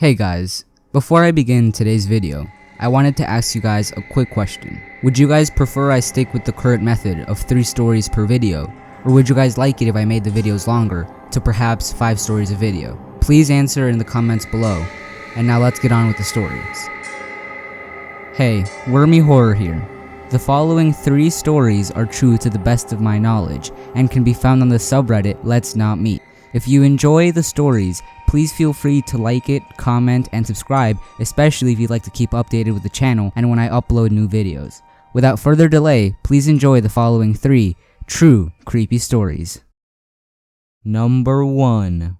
Hey guys, before I begin today's video, I wanted to ask you guys a quick question. Would you guys prefer I stick with the current method of 3 stories per video, or would you guys like it if I made the videos longer to perhaps 5 stories a video? Please answer in the comments below, and now let's get on with the stories. Hey, Wormy Horror here. The following 3 stories are true to the best of my knowledge and can be found on the subreddit Let's Not Meet. If you enjoy the stories, please feel free to like it, comment, and subscribe, especially if you'd like to keep updated with the channel and when I upload new videos. Without further delay, please enjoy the following 3 true creepy stories. Number 1.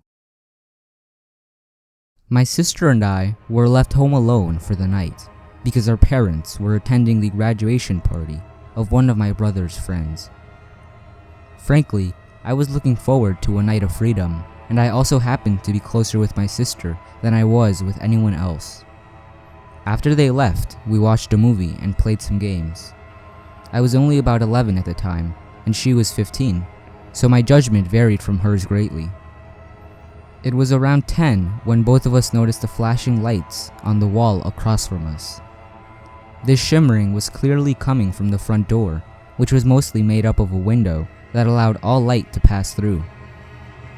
My sister and I were left home alone for the night because our parents were attending the graduation party of one of my brother's friends. Frankly, I was looking forward to a night of freedom, and I also happened to be closer with my sister than I was with anyone else. After they left, we watched a movie and played some games. I was only about 11 at the time, and she was 15, so my judgment varied from hers greatly. It was around 10 when both of us noticed the flashing lights on the wall across from us. This shimmering was clearly coming from the front door, which was mostly made up of a window that allowed all light to pass through.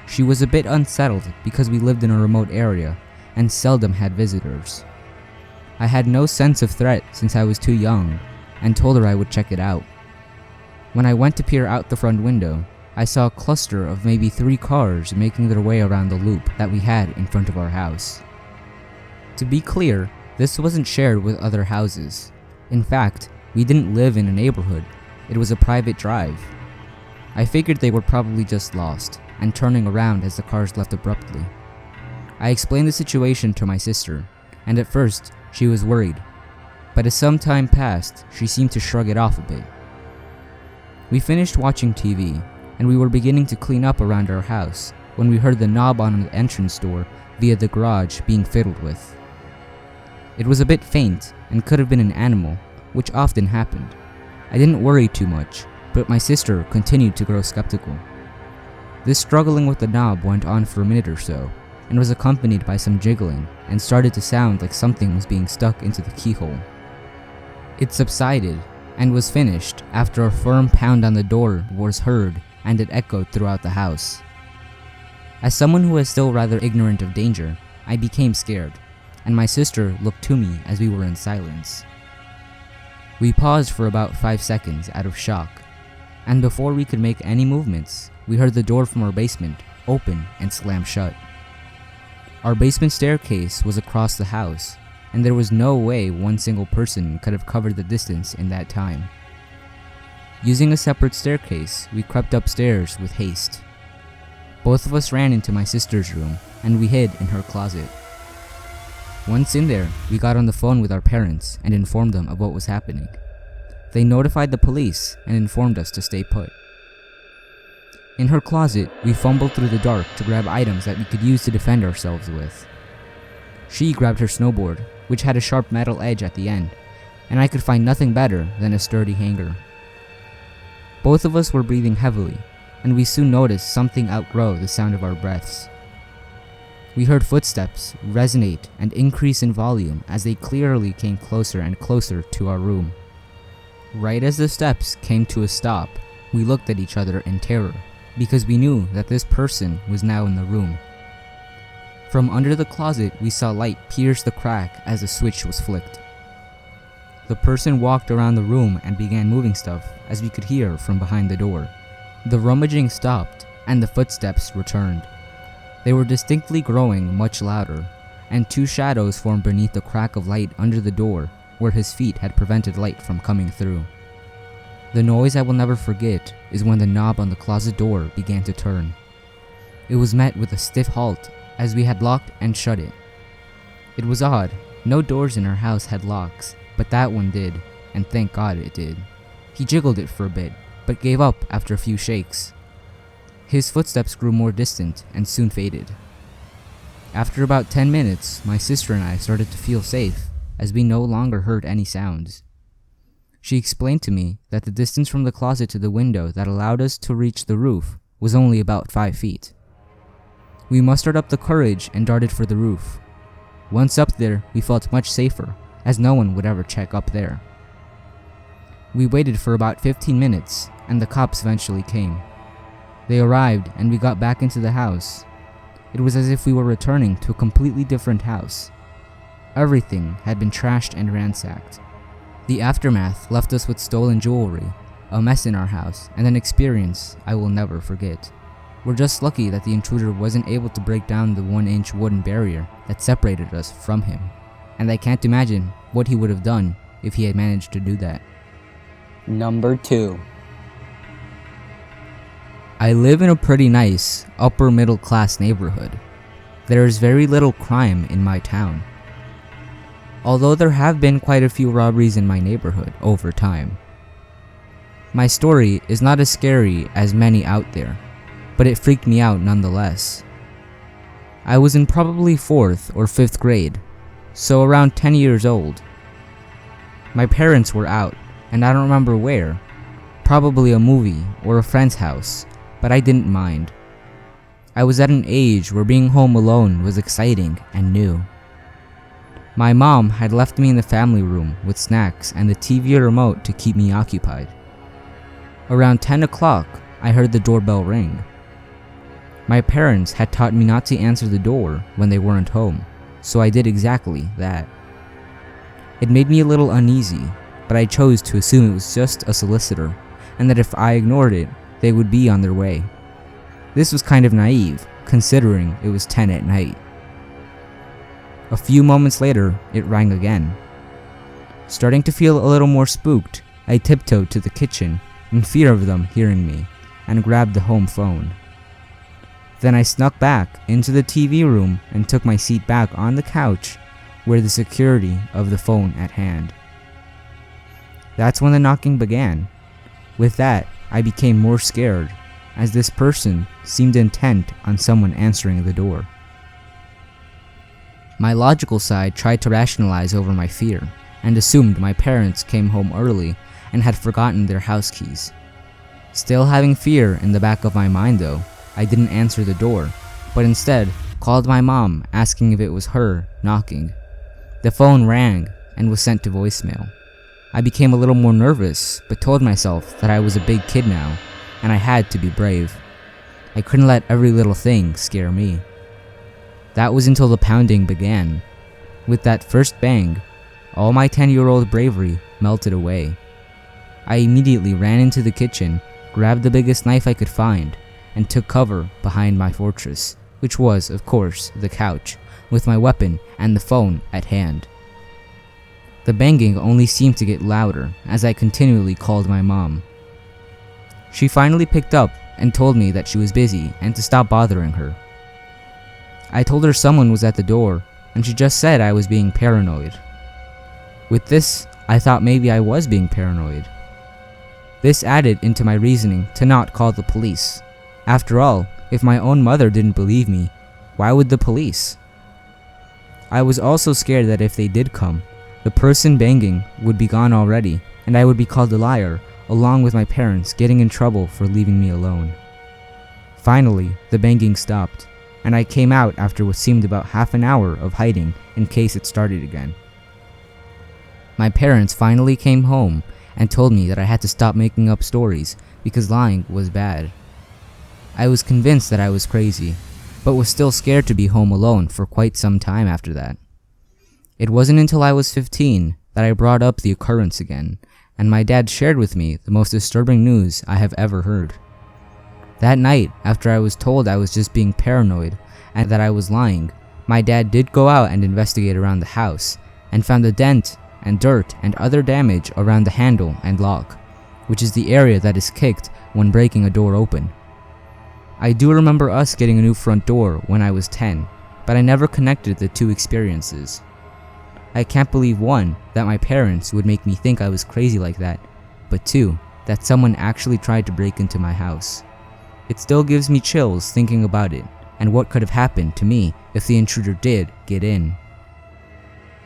She was a bit unsettled because we lived in a remote area and seldom had visitors. I had no sense of threat since I was too young and told her I would check it out. When I went to peer out the front window, I saw a cluster of maybe 3 cars making their way around the loop that we had in front of our house. To be clear, this wasn't shared with other houses. In fact, we didn't live in a neighborhood, it was a private drive. I figured they were probably just lost and turning around as the cars left abruptly. I explained the situation to my sister, and at first she was worried, but as some time passed, she seemed to shrug it off a bit. We finished watching TV, and we were beginning to clean up around our house when we heard the knob on the entrance door via the garage being fiddled with. It was a bit faint and could have been an animal, which often happened. I didn't worry too much, but my sister continued to grow skeptical. This struggling with the knob went on for a minute or so, and was accompanied by some jiggling, and started to sound like something was being stuck into the keyhole. It subsided, and was finished after a firm pound on the door was heard, and it echoed throughout the house. As someone who was still rather ignorant of danger, I became scared, and my sister looked to me as we were in silence. We paused for about 5 seconds out of shock, and before we could make any movements, we heard the door from our basement open and slam shut. Our basement staircase was across the house, and there was no way one single person could have covered the distance in that time. Using a separate staircase, we crept upstairs with haste. Both of us ran into my sister's room, and we hid in her closet. Once in there, we got on the phone with our parents and informed them of what was happening. They notified the police and informed us to stay put. In her closet, we fumbled through the dark to grab items that we could use to defend ourselves with. She grabbed her snowboard, which had a sharp metal edge at the end, and I could find nothing better than a sturdy hanger. Both of us were breathing heavily, and we soon noticed something outgrow the sound of our breaths. We heard footsteps resonate and increase in volume as they clearly came closer and closer to our room. Right as the steps came to a stop, we looked at each other in terror, because we knew that this person was now in the room. From under the closet, we saw light pierce the crack as a switch was flicked. The person walked around the room and began moving stuff, as we could hear from behind the door. The rummaging stopped, and the footsteps returned. They were distinctly growing much louder, and 2 shadows formed beneath the crack of light under the door, where his feet had prevented light from coming through. The noise I will never forget is when the knob on the closet door began to turn. It was met with a stiff halt as we had locked and shut it. It was odd, no doors in our house had locks, but that one did, and thank God it did. He jiggled it for a bit, but gave up after a few shakes. His footsteps grew more distant and soon faded. After about 10 minutes, my sister and I started to feel safe, as we no longer heard any sounds. She explained to me that the distance from the closet to the window that allowed us to reach the roof was only about 5 feet. We mustered up the courage and darted for the roof. Once up there, we felt much safer, as no one would ever check up there. We waited for about 15 minutes, and the cops eventually came. They arrived, and we got back into the house. It was as if we were returning to a completely different house. Everything had been trashed and ransacked. The aftermath left us with stolen jewelry, a mess in our house, and an experience I will never forget. We're just lucky that the intruder wasn't able to break down the 1-inch wooden barrier that separated us from him, and I can't imagine what he would have done if he had managed to do that. Number 2. I live in a pretty nice, upper middle class neighborhood. There is very little crime in my town, although there have been quite a few robberies in my neighborhood over time. My story is not as scary as many out there, but it freaked me out nonetheless. I was in probably 4th or 5th grade, so around 10 years old. My parents were out, and I don't remember where, probably a movie or a friend's house, but I didn't mind. I was at an age where being home alone was exciting and new. My mom had left me in the family room with snacks and the TV remote to keep me occupied. Around 10 o'clock, I heard the doorbell ring. My parents had taught me not to answer the door when they weren't home, so I did exactly that. It made me a little uneasy, but I chose to assume it was just a solicitor, and that if I ignored it, they would be on their way. This was kind of naive, considering it was 10 at night. A few moments later, it rang again. Starting to feel a little more spooked, I tiptoed to the kitchen in fear of them hearing me, and grabbed the home phone. Then I snuck back into the TV room and took my seat back on the couch with the security of the phone at hand. That's when the knocking began. With that, I became more scared, as this person seemed intent on someone answering the door. My logical side tried to rationalize over my fear, and assumed my parents came home early and had forgotten their house keys. Still having fear in the back of my mind though, I didn't answer the door, but instead called my mom asking if it was her knocking. The phone rang and was sent to voicemail. I became a little more nervous, but told myself that I was a big kid now, and I had to be brave. I couldn't let every little thing scare me. That was until the pounding began. With that first bang, all my 10-year-old bravery melted away. I immediately ran into the kitchen, grabbed the biggest knife I could find, and took cover behind my fortress, which was, of course, the couch, with my weapon and the phone at hand. The banging only seemed to get louder as I continually called my mom. She finally picked up and told me that she was busy and to stop bothering her. I told her someone was at the door, and she just said I was being paranoid. With this, I thought maybe I was being paranoid. This added into my reasoning to not call the police. After all, if my own mother didn't believe me, why would the police? I was also scared that if they did come, the person banging would be gone already, and I would be called a liar, along with my parents getting in trouble for leaving me alone. Finally, the banging stopped, and I came out after what seemed about half an hour of hiding in case it started again. My parents finally came home and told me that I had to stop making up stories because lying was bad. I was convinced that I was crazy, but was still scared to be home alone for quite some time after that. It wasn't until I was 15 that I brought up the occurrence again, and my dad shared with me the most disturbing news I have ever heard. That night, after I was told I was just being paranoid and that I was lying, my dad did go out and investigate around the house and found a dent and dirt and other damage around the handle and lock, which is the area that is kicked when breaking a door open. I do remember us getting a new front door when I was 10, but I never connected the two experiences. I can't believe 1, that my parents would make me think I was crazy like that, but 2, that someone actually tried to break into my house. It still gives me chills thinking about it, and what could have happened to me if the intruder did get in.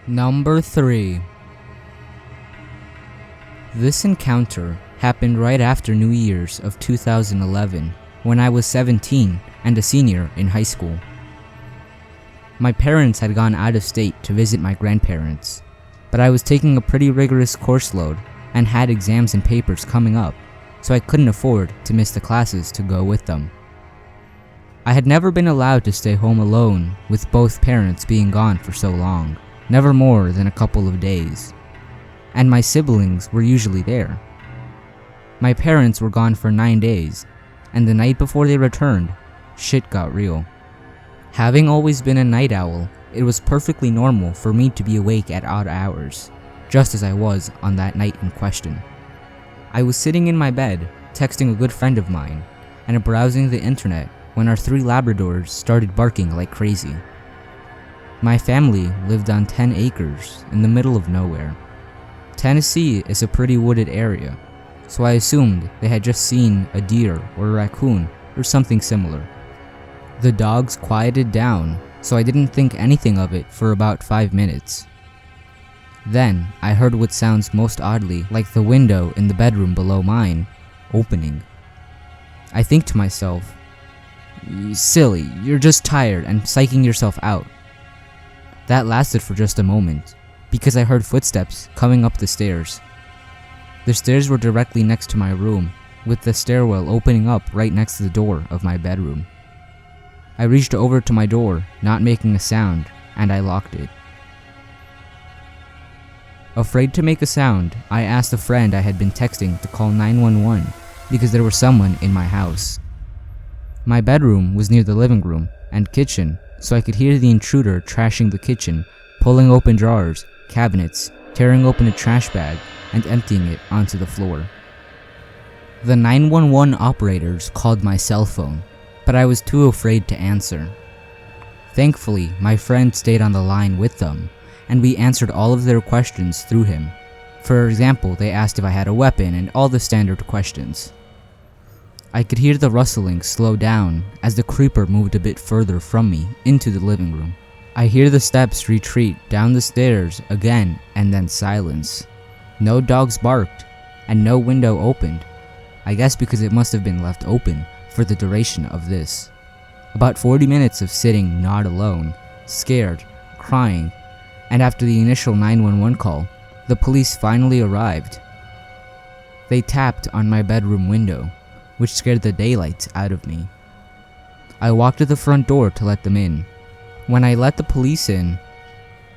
Number 3. This encounter happened right after New Year's of 2011, when I was 17 and a senior in high school. My parents had gone out of state to visit my grandparents, but I was taking a pretty rigorous course load and had exams and papers coming up, so I couldn't afford to miss the classes to go with them. I had never been allowed to stay home alone with both parents being gone for so long, never more than a couple of days, and my siblings were usually there. My parents were gone for 9 days, and the night before they returned, shit got real. Having always been a night owl, it was perfectly normal for me to be awake at odd hours, just as I was on that night in question. I was sitting in my bed, texting a good friend of mine, and browsing the internet when our 3 Labradors started barking like crazy. My family lived on 10 acres in the middle of nowhere. Tennessee is a pretty wooded area, so I assumed they had just seen a deer or a raccoon or something similar. The dogs quieted down, so I didn't think anything of it for about 5 minutes. Then I heard what sounds most oddly like the window in the bedroom below mine opening. I think to myself, silly, you're just tired and psyching yourself out. That lasted for just a moment, because I heard footsteps coming up the stairs. The stairs were directly next to my room, with the stairwell opening up right next to the door of my bedroom. I reached over to my door, not making a sound, and I locked it. Afraid to make a sound, I asked a friend I had been texting to call 911 because there was someone in my house. My bedroom was near the living room and kitchen, so I could hear the intruder trashing the kitchen, pulling open drawers, cabinets, tearing open a trash bag, and emptying it onto the floor. The 911 operators called my cell phone, but I was too afraid to answer. Thankfully, my friend stayed on the line with them, and we answered all of their questions through him. For example, they asked if I had a weapon and all the standard questions. I could hear the rustling slow down as the creeper moved a bit further from me into the living room. I hear the steps retreat down the stairs again and then silence. No dogs barked and no window opened. I guess because it must have been left open for the duration of this. About 40 minutes of sitting not alone, scared, crying, and after the initial 911 call, the police finally arrived. They tapped on my bedroom window, which scared the daylights out of me. I walked to the front door to let them in. When I let the police in,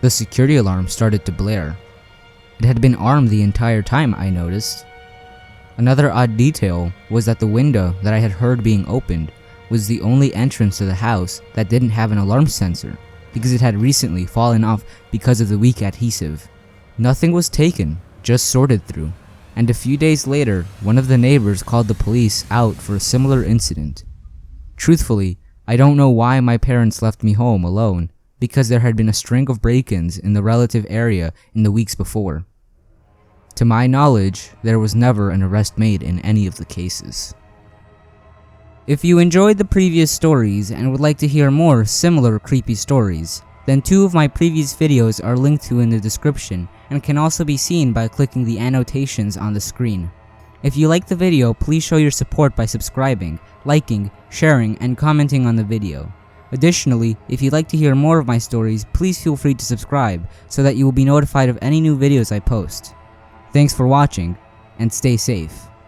the security alarm started to blare. It had been armed the entire time, I noticed. Another odd detail was that the window that I had heard being opened was the only entrance to the house that didn't have an alarm sensor, because it had recently fallen off because of the weak adhesive. Nothing was taken, just sorted through, and a few days later, one of the neighbors called the police out for a similar incident. Truthfully, I don't know why my parents left me home alone, because there had been a string of break-ins in the relative area in the weeks before. To my knowledge, there was never an arrest made in any of the cases. If you enjoyed the previous stories and would like to hear more similar creepy stories, then 2 of my previous videos are linked to in the description and can also be seen by clicking the annotations on the screen. If you liked the video, please show your support by subscribing, liking, sharing, and commenting on the video. Additionally, if you'd like to hear more of my stories, please feel free to subscribe so that you will be notified of any new videos I post. Thanks for watching, and stay safe.